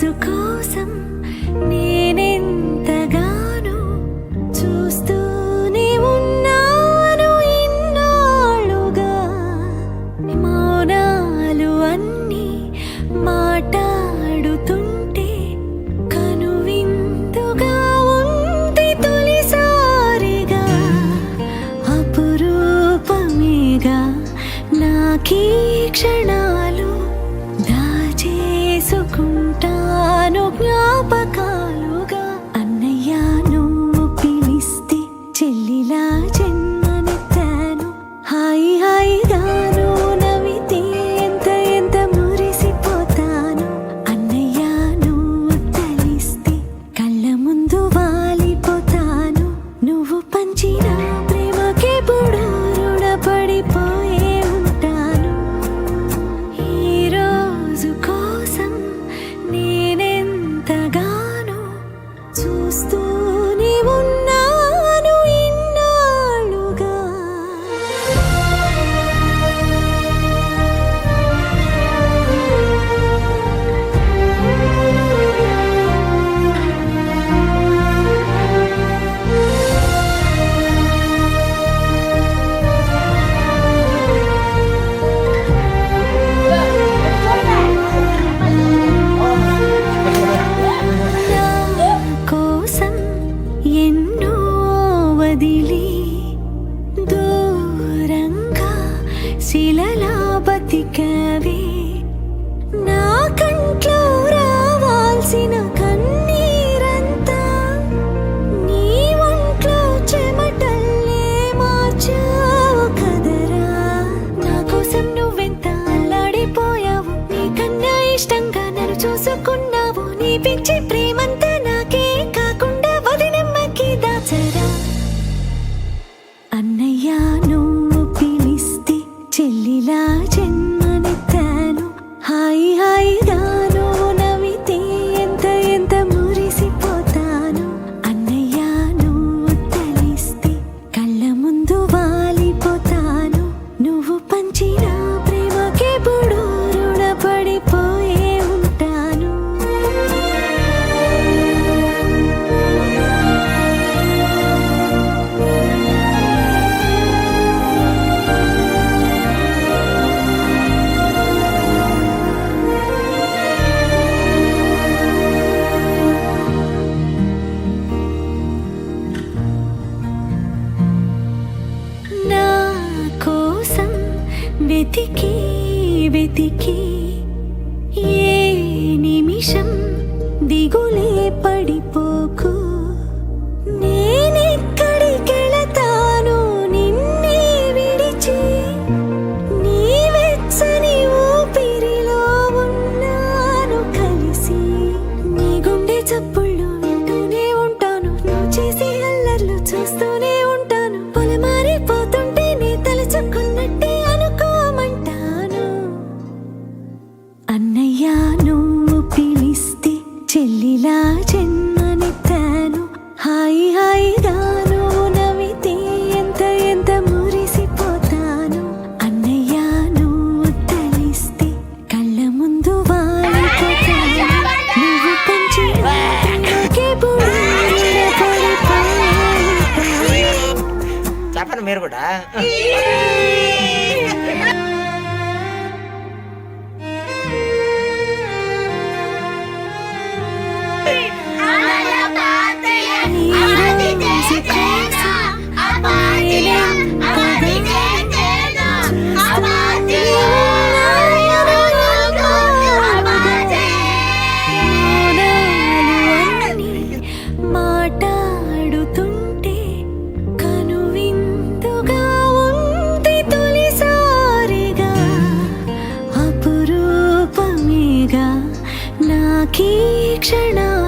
రోజు కోసం నేనెంతగానో చూస్తూనే ఉన్నాను ఇన్నాళ్ళుగా. మౌనాలు అన్నీ మాట్లాడుతుంటే కనువిందుగా ఉంది తొలిసారిగా. అపురూపమేగా నాకీ క్షణాలు, దాచేసుకుంటాను జ్ఞాపకాలుగా. అన్నయ్య నువ్వు పిలిస్తే చెల్లిలా జన్మనెత్తాను. హాయి హాయిగాను నవ్వితే ఎంత ఎంత మురిసిపోతాను. అన్నయ్య నువ్వు తలిస్తే కళ్ళ ముందు వాలిపోతాను. నువ్వు పంచిన ప్రేమకెప్పుడు రుణపడిపోయే ఉంటాను. ఈ రోజు కోసం నేనెంతగానో చూస్తూనే ఉన్నాను ఇన్నాళ్ళుగా. నా కోసం ఎన్నో వదిలి దూరంగా శిలలా బతికవే. నా కంట్లో రావాల్సిన కన్నీరంతా నీ ఒంట్లో చెమటల్లే మార్చావు కదరా. నా కోసం నువ్వెంత అల్లాడిపోయావు, నీకన్నా ఇష్టంగా నన్ను చూసుకున్నావు. నీ పిచ్చి ప్రేమంతా నాకే కాకుండా వదినమ్మకి దాచరా. అన్నయ్య నువ్వు పిలిస్తే చెల్లిలా జన్మనెత్తాను. హాయి హాయిగాను నవ్వితే ఎంత ఎంత మురిసిపోతాను. అన్నయ్య నువ్వు తలిస్తే కళ్ళ ముందు వాలిపోతాను. నువ్వు పంచిన ప్రేమకెప్పుడు రుణపడిపోయే ఉంటాను. నా కోసం వెతికి వెతికి ఏ నిమిషం దిగులే పడిపోకు. నేనెక్కడికెళతాను నిన్నే విడిచి, నీ వెచ్చని ఊపిరిలో ఉన్నాను కలిసి. నీ గుండె చప్పుళ్ళు వింటూనే ఉంటాను, నువ్వు చేసే అల్లర్లు చూస్తూనే ఉంటాను. పొలమారిపోతుంటే నీ తలుచుకున్నట్టే అనుకోమంటాను. అన్నయ్య నువ్వు పిలిస్తే చెల్లిలా జన్మనెత్తాను. హాయి హాయిగాను నవ్వితే ఎంత ఎంత మురిసిపోతాను. అన్నయ్య నువ్వు తలిస్తే కళ్ళ ముందు వాలిపోతాను. నువ్వు పంచిన ప్రేమకెప్పుడు రుణపడిపోయే ఉంటాను. చెప్పండి మీరు కూడా. మాట్లాడుతుంటే కనువిందుగా ఉంది తొలిసారిగా. అపురూపమేగా నాకీ క్షణాలు,